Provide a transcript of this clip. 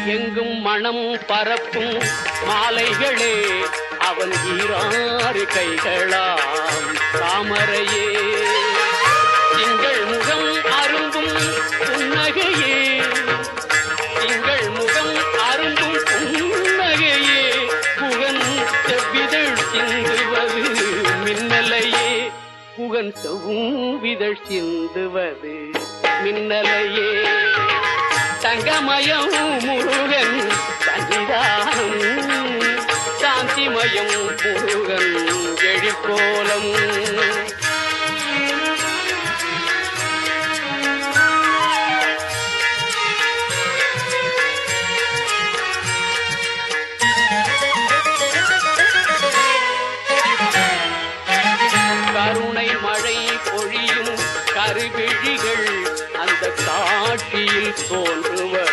எங்கும் மனம் பரப்பும் மாலைகளே அவன் ஈராறு கைகளாம் தாமரையே. திங்கள் முகம் அரும்பும் புன்னகையே, திங்கள் முகம் அரும்பும் புன்னகையே, புகன் செவ்விதழ் சிந்துவது மின்னலையே, புகன் செவ்விதழ் சிந்துவது மின்னலையே. தங்கமயம் முருகன் சன்னிதானம், சாந்திமயம் முருகன் எழிற்கோலம். கருணை மழை பொழியும் கருவிழிகள் அந்த காட்சியில் தோன்றுவர்